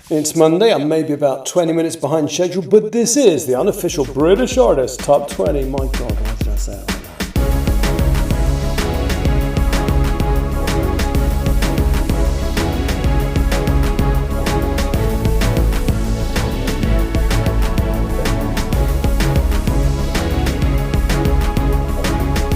It's Monday, I'm maybe about 20 minutes behind schedule, but this is the unofficial British Artist Top 20. My God, why did I say it like that?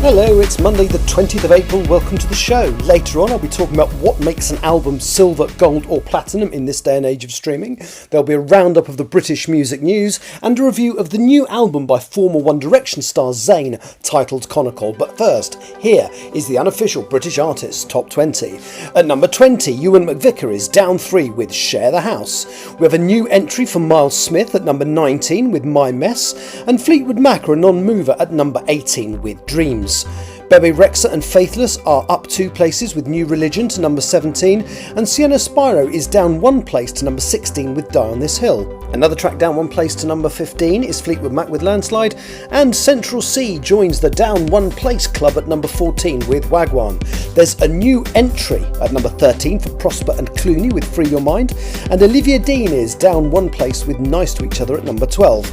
Hello, it's Monday the 20th of April, welcome to the show. Later on I'll be talking about what makes an album silver, gold or platinum in this day and age of streaming. There'll be a roundup of the British music news and a review of the new album by former One Direction star Zayn titled Konnacol. But first, here is the unofficial British Artists Top 20. At number 20, Ewan McVicker is down 3 with Share the House. We have a new entry from Miles Smith at number 19 with My Mess, and Fleetwood Mac are a non-mover at number 18 with Dreams. Bebe Rexha and Faithless are up 2 places with New Religion to number 17, and Sienna Spiro is down 1 place to number 16 with Die on This Hill. Another track down 1 place to number 15 is Fleetwood Mac with Landslide, and Central C joins the down 1 place club at number 14 with Wagwan. There's a new entry at number 13 for Prosper and Clooney with Free Your Mind, and Olivia Dean is down 1 place with Nice to Each Other at number 12.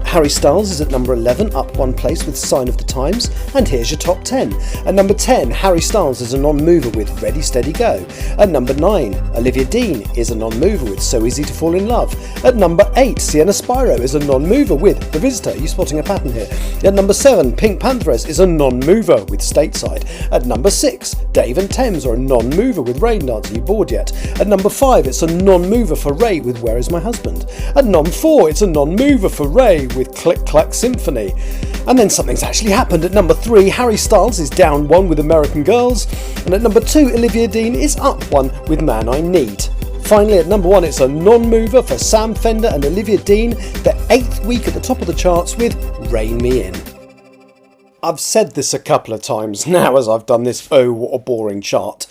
Harry Styles is at number 11, up 1 place with Sign of the Times, and here's your top 10. At number 10, Harry Styles is a non-mover with Ready Steady Go. At number 9, Olivia Dean is a non-mover with So Easy to Fall in Love. At number 8, Sienna Spiro is a non-mover with The Visitor. Are you spotting a pattern here? At number 7, Pink Panthers is a non-mover with Stateside. At number 6, Dave and Thames are a non-mover with Rain Dance. Are you bored yet? At number 5, it's a non-mover for Ray with Where Is My Husband. At number 4, it's a non-mover for Ray with Click Clack Symphony. And then something's actually happened. At number 3, Harry Styles is down 1 with American Girls, and at number 2, Olivia Dean is up 1 with Man I Need. Finally, at number 1, it's a non-mover for Sam Fender and Olivia Dean, their 8th week at the top of the charts with Rein Me In. I've said this a couple of times now as I've done this oh what a boring chart,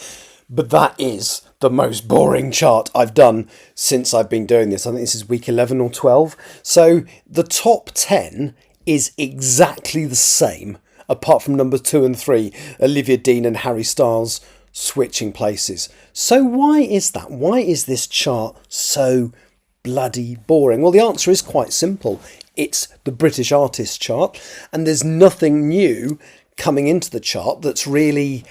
but that is the most boring chart I've done since I've been doing this. I think this is week 11 or 12. So the top 10 is exactly the same, apart from number 2 and 3, Olivia Dean and Harry Styles switching places. So why is that? Why is this chart so bloody boring? Well, the answer is quite simple. It's the British Artists chart, and there's nothing new coming into the chart that's really,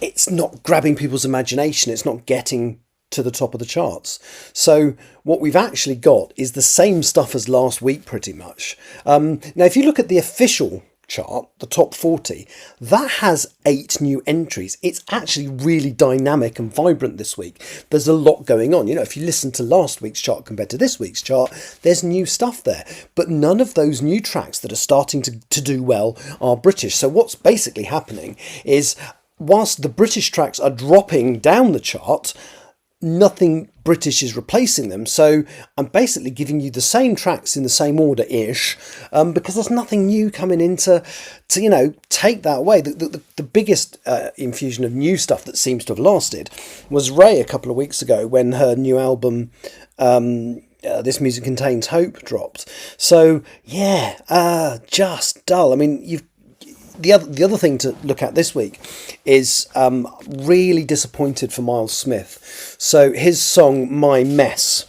it's not grabbing people's imagination. It's not getting to the top of the charts. So what we've actually got is the same stuff as last week pretty much. Now if you look at the official chart, the top 40, that has 8 new entries. It's actually really dynamic and vibrant this week. There's a lot going on. You know, if you listen to last week's chart compared to this week's chart, there's new stuff there, but none of those new tracks that are starting to do well are British. So what's basically happening is, whilst the British tracks are dropping down the chart, nothing British is replacing them. So I'm basically giving you the same tracks in the same order-ish, because there's nothing new coming in to you know, take that away. The biggest infusion of new stuff that seems to have lasted was Ray a couple of weeks ago when her new album This Music Contains Hope dropped. So yeah, just dull. I mean, the other thing to look at this week is really disappointed for Miles Smith. So his song My Mess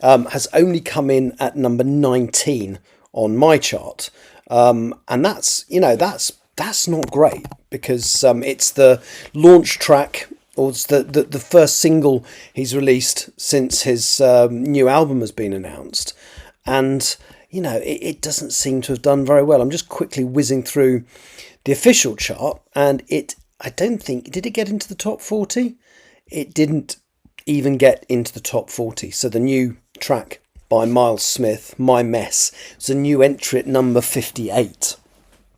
has only come in at number 19 on my chart, and that's, you know, that's not great, because it's the launch track, or it's the first single he's released since his new album has been announced, and you know, it doesn't seem to have done very well. I'm just quickly whizzing through the official chart, and I don't think, did it get into the top 40? It didn't even get into the top 40. So the new track by Miles Smith, My Mess, was a new entry at number 58.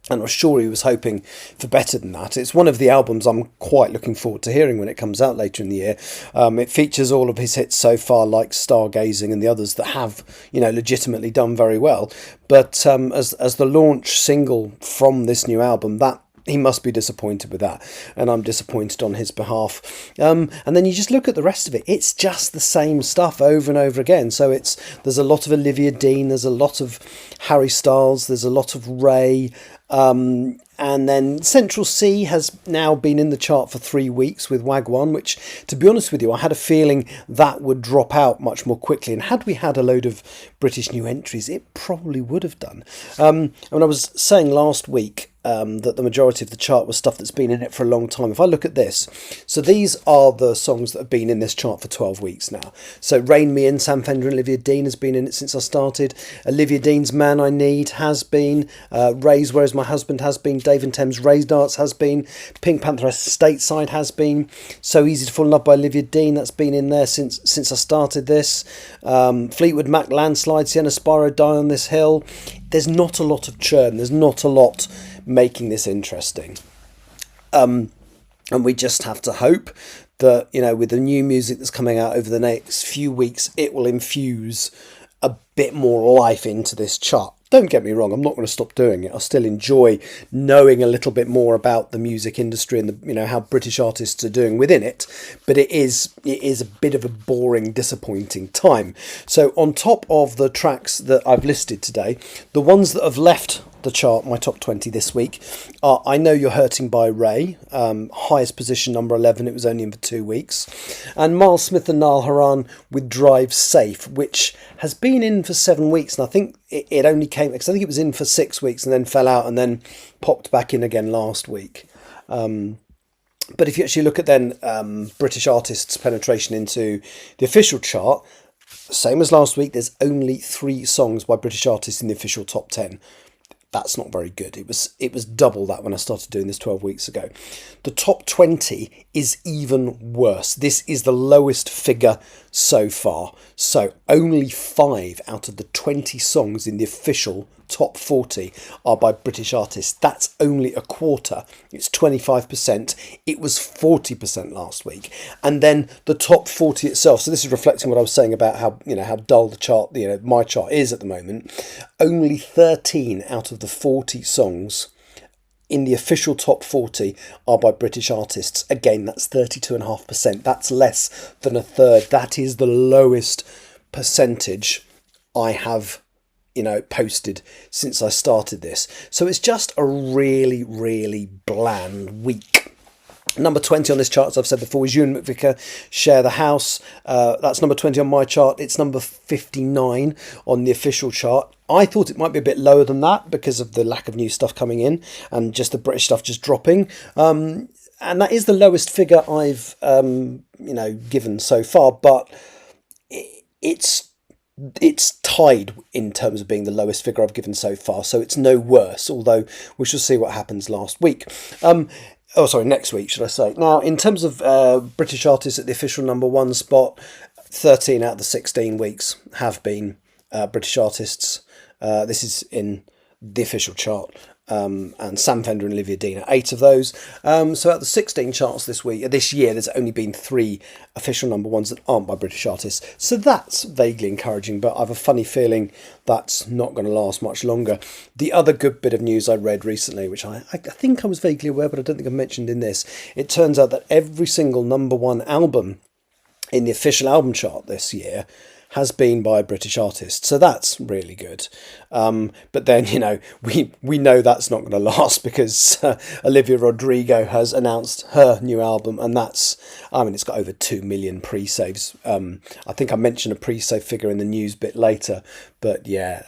And I'm sure he was hoping for better than that. It's one of the albums I'm quite looking forward to hearing when it comes out later in the year. It features all of his hits so far, like Stargazing and the others that have, you know, legitimately done very well. But as the launch single from this new album, that he must be disappointed with that, and I'm disappointed on his behalf. And then you just look at the rest of it, it's just the same stuff over and over again. So there's a lot of Olivia Dean, there's a lot of Harry Styles, there's a lot of Ray, And then Central C has now been in the chart for 3 weeks with Wagwan, which, to be honest with you, I had a feeling that would drop out much more quickly. And had we had a load of British new entries, it probably would have done. And I was saying last week that the majority of the chart was stuff that's been in it for a long time. If I look at this, so these are the songs that have been in this chart for 12 weeks now. So Rain Me In, Sam Fender and Olivia Dean has been in it since I started. Olivia Dean's Man I Need has been. Ray's Where's My Husband has been. Dave and Thames Raised Darts has been. Pink Panther Stateside has been. So Easy to Fall in Love by Olivia Dean, that's been in there since I started this. Fleetwood Mac Landslide, Sienna Spyro Die on This Hill. There's not a lot of churn. There's not a lot making this interesting. And we just have to hope that, you know, with the new music that's coming out over the next few weeks, it will infuse a bit more life into this chart. Don't get me wrong, I'm not going to stop doing it. I still enjoy knowing a little bit more about the music industry and the, you know, how British artists are doing within it. But it is a bit of a boring, disappointing time. So on top of the tracks that I've listed today, the ones that have left the chart, my top 20 this week, are I Know You're Hurting by Ray, highest position, number 11. It was only in for 2 weeks. And Miles Smith and Niall Horan with Drive Safe, which has been in for 7 weeks. And I think it only came, because I think it was in for 6 weeks and then fell out and then popped back in again last week. But if you actually look at then British artists' penetration into the official chart, same as last week, there's only 3 songs by British artists in the official top 10. That's not very good. It was double that when I started doing this 12 weeks ago. The top 20 is even worse. This is the lowest figure so far. So only 5 out of the 20 songs in the official top 40 are by British artists. That's only a quarter. It's 25%. It was 40% last week. And then the top 40 itself. So this is reflecting what I was saying about how, you know, how dull the chart, you know, my chart is at the moment. Only 13 out of the 40 songs in the official top 40 are by British artists. Again, that's 32.5%. That's less than a third. That is the lowest percentage I have, you know, posted since I started this. So it's just a really, really bland week. Number 20 on this chart, as I've said before, is Ewan McVicker, Share the House. That's number 20 on my chart. It's number 59 on the official chart. I thought it might be a bit lower than that because of the lack of new stuff coming in and just the British stuff just dropping. And that is the lowest figure I've, you know, given so far, but it's tied in terms of being the lowest figure I've given so far, so it's no worse, although we shall see what happens next week, should I say. Now, in terms of British artists at the official number 1 spot, 13 out of the 16 weeks have been British artists. This is in the official chart. And Sam Fender and Olivia Dean are 8 of those. So out of the 16 charts this year, there's only been 3 official number 1s that aren't by British artists. So that's vaguely encouraging, but I have a funny feeling that's not going to last much longer. The other good bit of news I read recently, which I think I was vaguely aware, but I don't think I've mentioned in this, it turns out that every single number 1 album in the official album chart this year has been by a British artist, so that's really good. But then, you know, we know that's not going to last because Olivia Rodrigo has announced her new album, and it's got over 2 million pre-saves. I think I mentioned a pre-save figure in the news bit later, but yeah,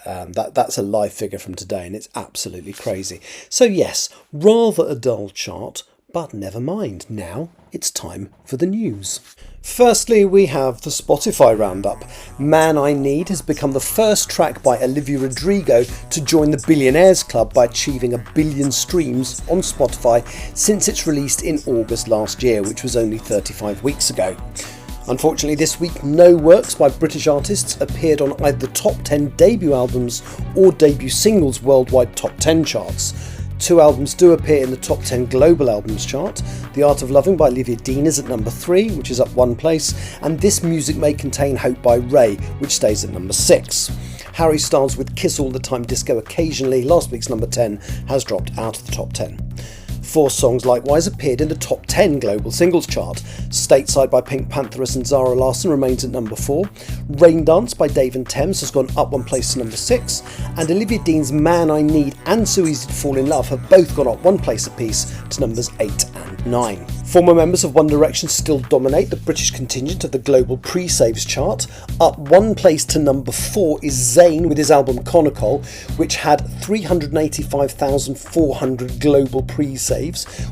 that's a live figure from today, and it's absolutely crazy. So yes, rather a dull chart, but never mind. Now it's time for the news. Firstly, we have the Spotify roundup. Man I Need has become the first track by Olivia Rodrigo to join the Billionaires Club by achieving 1 billion streams on Spotify since its released in August last year, which was only 35 weeks ago. Unfortunately, this week, no works by British artists appeared on either the top 10 debut albums or debut singles worldwide top 10 charts. 2 albums do appear in the top 10 global albums chart. The Art of Loving by Olivia Dean is at number 3, which is up 1 place, and This Music May Contain Hope by Ray, which stays at number 6. Harry Styles with Kiss All the Time Disco Occasionally, last week's number 10, has dropped out of the top 10. 4 songs likewise appeared in the top 10 global singles chart. Stateside by Pink Pantheress and Zara Larsson remains at number 4. Rain Dance by Dave and Thames has gone up 1 place to number 6. And Olivia Dean's Man I Need and So Easy to Fall in Love have both gone up 1 place apiece to numbers 8 and 9. Former members of One Direction still dominate the British contingent of the global pre-saves chart. Up 1 place to number 4 is Zayn with his album Konnacol, which had 385,400 global pre-saves,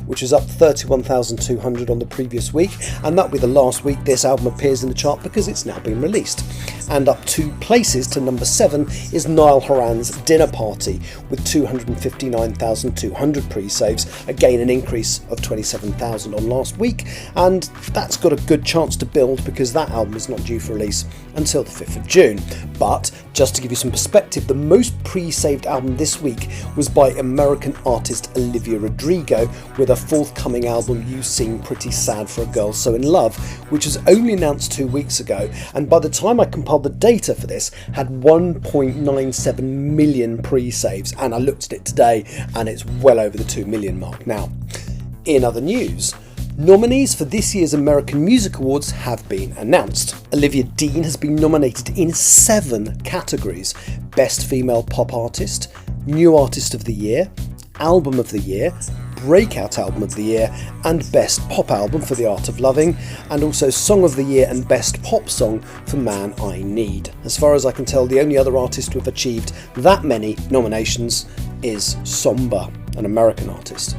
which is up 31,200 on the previous week, and that'll be the last week this album appears in the chart because it's now been released. And up 2 places to number 7 is Niall Horan's Dinner Party with 259,200 pre-saves, again an increase of 27,000 on last week, and that's got a good chance to build because that album is not due for release until the 5th of June. But just to give you some perspective, the most pre-saved album this week was by American artist Olivia Rodrigo with her forthcoming album You Seem Pretty Sad for a Girl So In Love, which was only announced 2 weeks ago, and by the time I compiled the data for this had 1.97 million pre-saves, and I looked at it today and it's well over the 2 million mark now. In other news, nominees for this year's American Music Awards have been announced. Olivia Dean has been nominated in 7 categories: Best Female Pop Artist, New Artist of the Year, Album of the Year, Breakout Album of the Year, and Best Pop Album for The Art of Loving, and also Song of the Year and Best Pop Song for Man I Need. As far as I can tell, the only other artist to have achieved that many nominations is Somber, an American artist.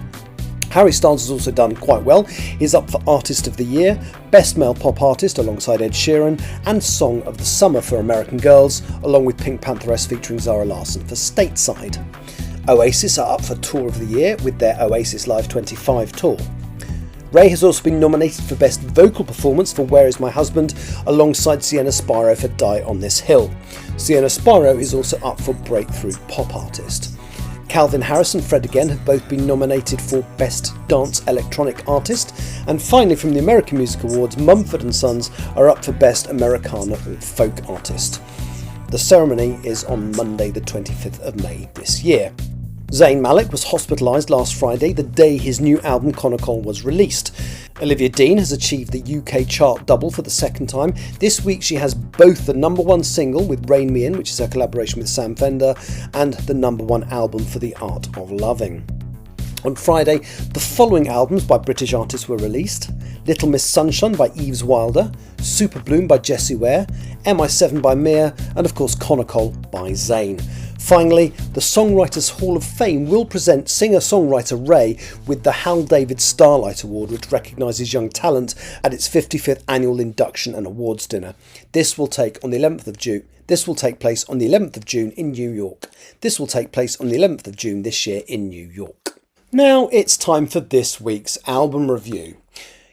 Harry Styles has also done quite well. He's up for Artist of the Year, Best Male Pop Artist alongside Ed Sheeran, and Song of the Summer for American Girls, along with Pink Pantheress featuring Zara Larsson for Stateside. Oasis are up for Tour of the Year with their Oasis Live 25 tour. Ray has also been nominated for Best Vocal Performance for Where Is My Husband, alongside Sienna Spiro for Die on This Hill. Sienna Spiro is also up for Breakthrough Pop Artist. Calvin Harris and Fred Again have both been nominated for Best Dance Electronic Artist. And finally, from the American Music Awards, Mumford & Sons are up for Best Americana or Folk Artist. The ceremony is on Monday the 25th of May this year. Zayn Malik was hospitalised last Friday, the day his new album Konnacol was released. Olivia Dean has achieved the UK chart double for the 2nd time. This week she has both the number 1 single with Rain Me In, which is her collaboration with Sam Fender, and the number 1 album for The Art of Loving. On Friday, the following albums by British artists were released: Little Miss Sunshine by Yves Wilder, Super Bloom by Jessie Ware, MI7 by Mia, and of course Konnacol by Zayn. Finally, the Songwriters Hall of Fame will present singer-songwriter Ray with the Hal David Starlight Award, which recognises young talent at its 55th annual induction and awards dinner. This will take place on the 11th of June in New York. This year in New York. Now it's time for this week's album review.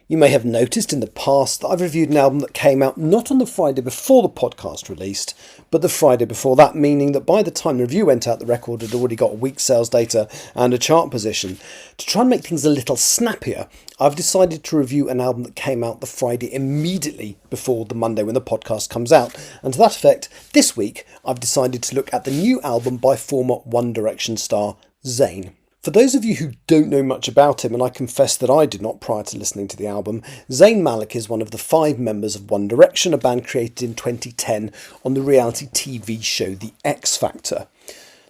You may have noticed in the past that I've reviewed an album that came out not on the Friday before the podcast released, but the Friday before that, meaning that by the time the review went out, the record had already got week's sales data and a chart position. To try and make things a little snappier, I've decided to review an album that came out the Friday immediately before the Monday when the podcast comes out. And to that effect, this week I've decided to look at the new album by former One Direction star Zayn. For those of you who don't know much about him, and I confess that I did not prior to listening to the album, Zayn Malik is one of the 5 members of One Direction, a band created in 2010 on the reality TV show The X Factor.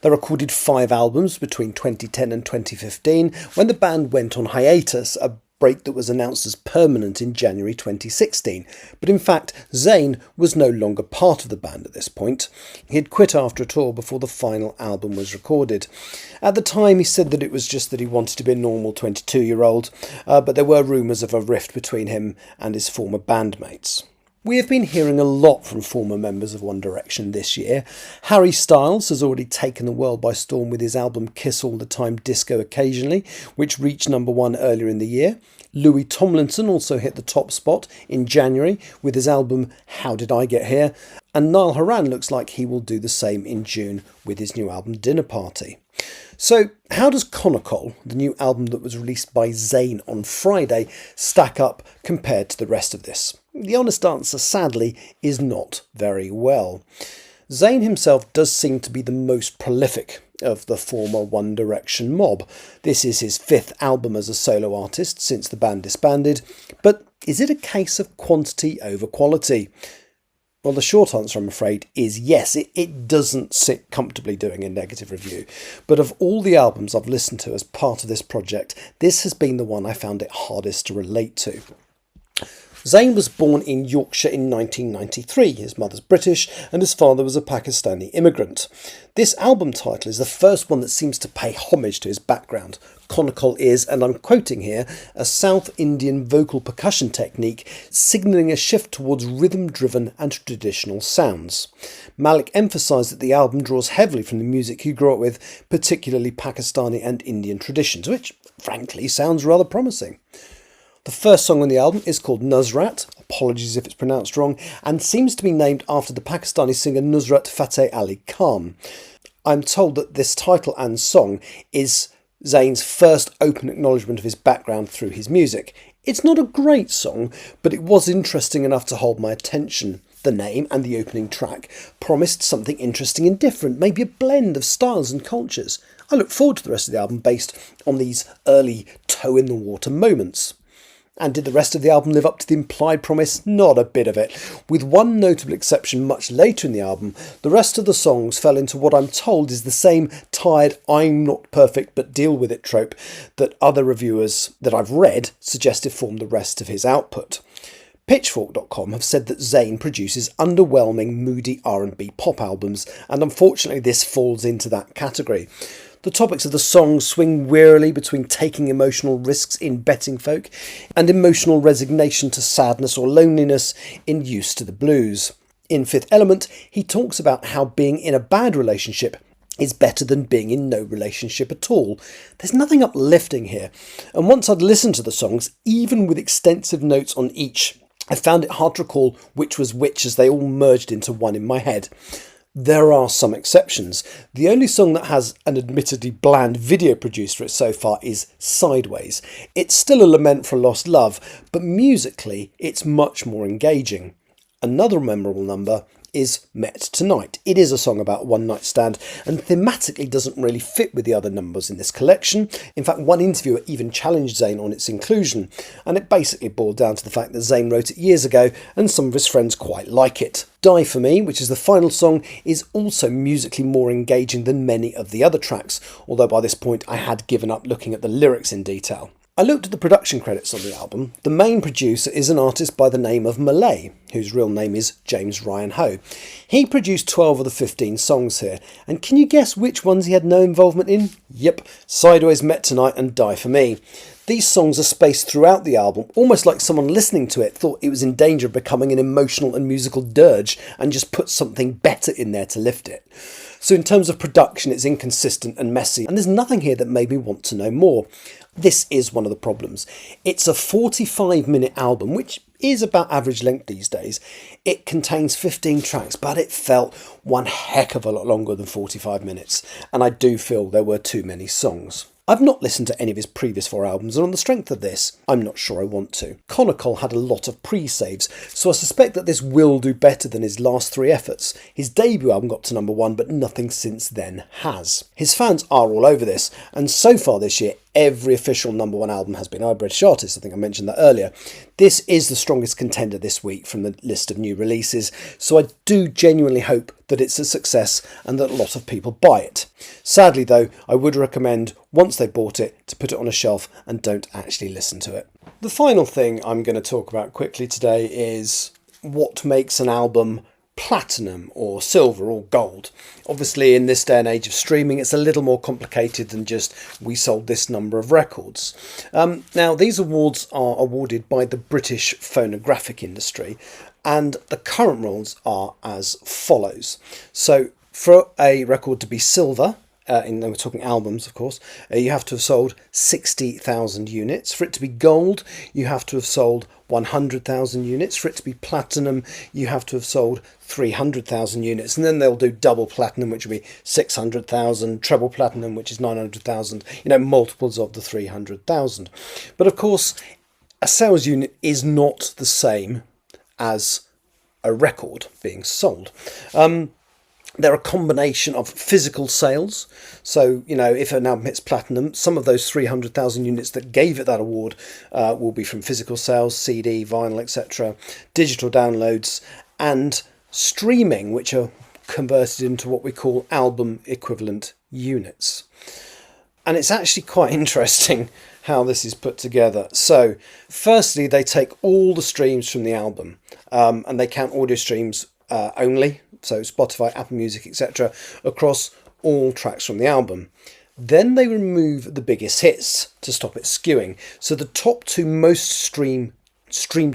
They recorded 5 albums between 2010 and 2015 when the band went on hiatus, a break that was announced as permanent in January 2016. But in fact, Zayn was no longer part of the band at this point. He had quit after a tour before the final album was recorded. At the time, he said that it was just that he wanted to be a normal 22-year-old, but there were rumours of a rift between him and his former bandmates. We have been hearing a lot from former members of One Direction this year. Harry Styles has already taken the world by storm with his album Kiss All the Time Disco Occasionally, which reached number 1 earlier in the year. Louis Tomlinson also hit the top spot in January with his album How Did I Get Here? And Niall Horan looks like he will do the same in June with his new album Dinner Party. So how does Konnacol, the new album that was released by Zayn on Friday, stack up compared to the rest of this? The honest answer, sadly, is not very well. Zayn himself does seem to be the most prolific of the former One Direction mob. This is his 5th album as a solo artist since the band disbanded, but is it a case of quantity over quality? Well, the short answer, I'm afraid, is yes. It doesn't sit comfortably doing a negative review. But of all the albums I've listened to as part of this project, this has been the one I found it hardest to relate to. Zayn was born in Yorkshire in 1993. His mother's British and his father was a Pakistani immigrant. This album title is the first one that seems to pay homage to his background. Konnacol is, and I'm quoting here, a South Indian vocal percussion technique signalling a shift towards rhythm-driven and traditional sounds. Malik emphasised that the album draws heavily from the music he grew up with, particularly Pakistani and Indian traditions, which, frankly, sounds rather promising. The first song on the album is called Nusrat, apologies if it's pronounced wrong, and seems to be named after the Pakistani singer Nusrat Fateh Ali Khan. I'm told that this title and song is Zayn's first open acknowledgement of his background through his music. It's not a great song, but it was interesting enough to hold my attention. The name and the opening track promised something interesting and different, maybe a blend of styles and cultures. I look forward to the rest of the album based on these early toe-in-the-water moments. And did the rest of the album live up to the implied promise? Not a bit of it. With one notable exception much later in the album, the rest of the songs fell into what I'm told is the same tired I'm not perfect but deal with it trope that other reviewers that I've read suggested formed the rest of his output. Pitchfork.com have said that Zayn produces underwhelming, moody R&B pop albums, and unfortunately this falls into that category. The topics of the songs swing wearily between taking emotional risks in betting folk and emotional resignation to sadness or loneliness in Used to the Blues. In Fifth Element, he talks about how being in a bad relationship is better than being in no relationship at all. There's nothing uplifting here, and once I'd listened to the songs, even with extensive notes on each, I found it hard to recall which was which as they all merged into one in my head. There are some exceptions. The only song that has an admittedly bland video produced for it so far is Sideways. It's still a lament for lost love, but musically it's much more engaging. Another memorable number is Met Tonight. It is a song about one night stand and thematically doesn't really fit with the other numbers in this collection. In fact, one interviewer even challenged Zayn on its inclusion, and it basically boiled down to the fact that Zayn wrote it years ago and some of his friends quite like it. Die For Me, which is the final song, is also musically more engaging than many of the other tracks, although by this point I had given up looking at the lyrics in detail. I looked at the production credits on the album. The main producer is an artist by the name of Malay, whose real name is James Ryan Ho. He produced 12 of the 15 songs here, and can you guess which ones he had no involvement in? Yep, Sideways, Met Tonight and Die For Me. These songs are spaced throughout the album, almost like someone listening to it thought it was in danger of becoming an emotional and musical dirge and just put something better in there to lift it. So in terms of production, it's inconsistent and messy, and there's nothing here that made me want to know more. This is one of the problems. It's a 45-minute album, which is about average length these days. It contains 15 tracks, but it felt one heck of a lot longer than 45 minutes, and I do feel there were too many songs. I've not listened to any of his previous 4 albums, and on the strength of this, I'm not sure I want to. Konnacol had a lot of pre-saves, so I suspect that this will do better than his last 3 efforts. His debut album got to number 1, but nothing since then has. His fans are all over this, and so far this year, every official number 1 album has been by a British artist. I think I mentioned that earlier. This is the strongest contender this week from the list of new releases, so I do genuinely hope that it's a success and that a lot of people buy it. Sadly though, I would recommend, once they've bought it, to put it on a shelf and don't actually listen to it. The final thing I'm going to talk about quickly today is what makes an album platinum or silver or gold. Obviously in this day and age of streaming it's a little more complicated than just we sold this number of records. Now these awards are awarded by the British phonographic industry, and the current rules are as follows. So for a record to be silver, we're talking albums of course, you have to have sold 60,000 units. For it to be gold, you have to have sold 100,000 units. For it to be platinum, you have to have sold 300,000 units. And then they'll do double platinum, which will be 600,000, treble platinum, which is 900,000, multiples of the 300,000. But of course, a sales unit is not the same as a record being sold. They're a combination of physical sales. So, if an album hits platinum, some of those 300,000 units that gave it that award will be from physical sales, CD, vinyl, etc., digital downloads, and streaming, which are converted into what we call album equivalent units. And it's actually quite interesting how this is put together. So, firstly, they take all the streams from the album, and they count audio streams only, so Spotify, Apple Music, etc., across all tracks from the album. Then they remove the biggest hits to stop it skewing. So the top two most streamed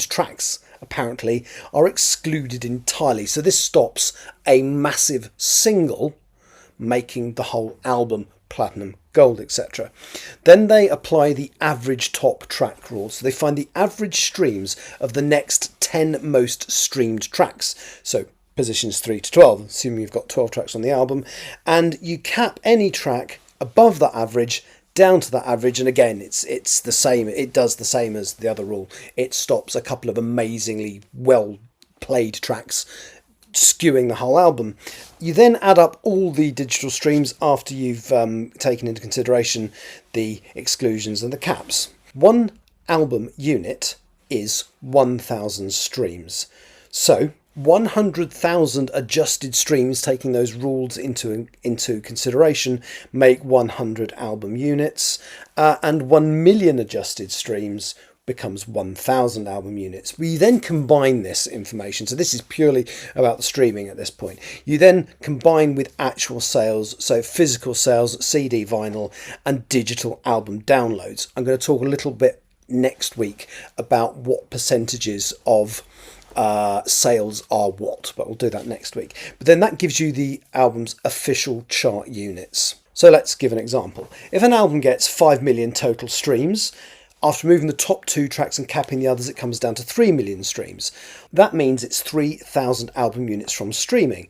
tracks, apparently, are excluded entirely. So this stops a massive single making the whole album platinum, gold, etc. Then they apply the average top track rule. So they find the average streams of the next 10 most streamed tracks. So positions 3 to 12, assuming you've got 12 tracks on the album, and you cap any track above that average down to that average. And again, it's the same. It does the same as the other rule. It stops a couple of amazingly well played tracks skewing the whole album. You then add up all the digital streams after you've taken into consideration the exclusions and the caps. One album unit is 1,000 streams. So 100,000 adjusted streams, taking those rules into consideration, make 100 album units, and 1 million adjusted streams becomes 1,000 album units. We then combine this information, so this is purely about the streaming at this point. You then combine with actual sales, so physical sales, CD, vinyl, and digital album downloads. I'm going to talk a little bit next week about what percentages of sales are what, but we'll do that next week. But then that gives you the album's official chart units. So let's give an example. If an album gets 5 million total streams, after moving the top two tracks and capping the others, it comes down to 3 million streams. That means it's 3,000 album units from streaming.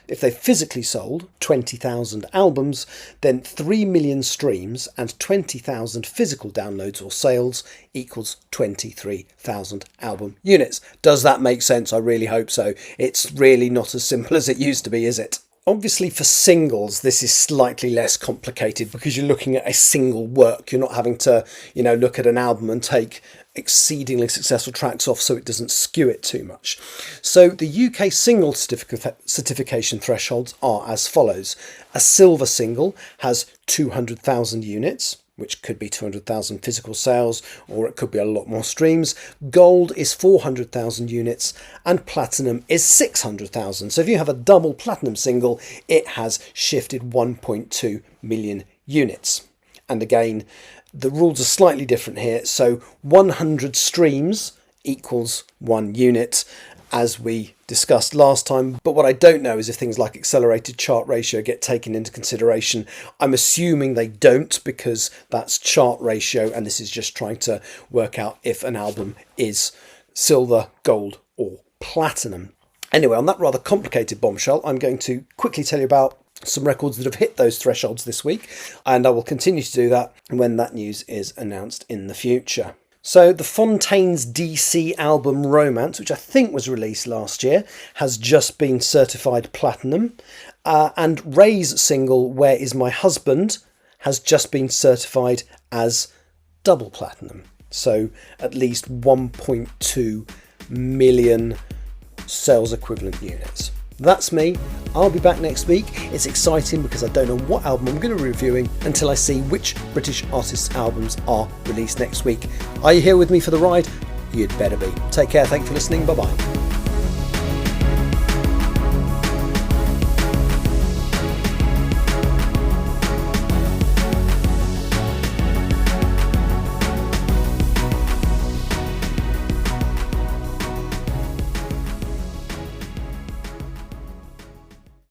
If they physically sold 20,000 albums, then 3 million streams and 20,000 physical downloads or sales equals 23,000 album units. Does that make sense? I really hope so. It's really not as simple as it used to be, is it? Obviously for singles, this is slightly less complicated because you're looking at a single work. You're not having to, look at an album and take exceedingly successful tracks off so it doesn't skew it too much. So the UK single certification thresholds are as follows. A silver single has 200,000 units, which could be 200,000 physical sales, or it could be a lot more streams. Gold is 400,000 units, and platinum is 600,000. So if you have a double platinum single, it has shifted 1.2 million units. And again, the rules are slightly different here. So 100 streams equals 1 unit, as we discussed last time. But what I don't know is if things like accelerated chart ratio get taken into consideration. I'm assuming they don't, because that's chart ratio, and this is just trying to work out if an album is silver, gold, or platinum. Anyway, on that rather complicated bombshell, I'm going to quickly tell you about some records that have hit those thresholds this week, and I will continue to do that when that news is announced in the future. So the Fontaines DC album Romance, which I think was released last year, has just been certified platinum, and Ray's single Where Is My Husband has just been certified as double platinum. So at least 1.2 million sales equivalent units. That's me. I'll be back next week. It's exciting because I don't know what album I'm going to be reviewing until I see which British artists' albums are released next week. Are you here with me for the ride? You'd better be. Take care. Thank you for listening. Bye-bye.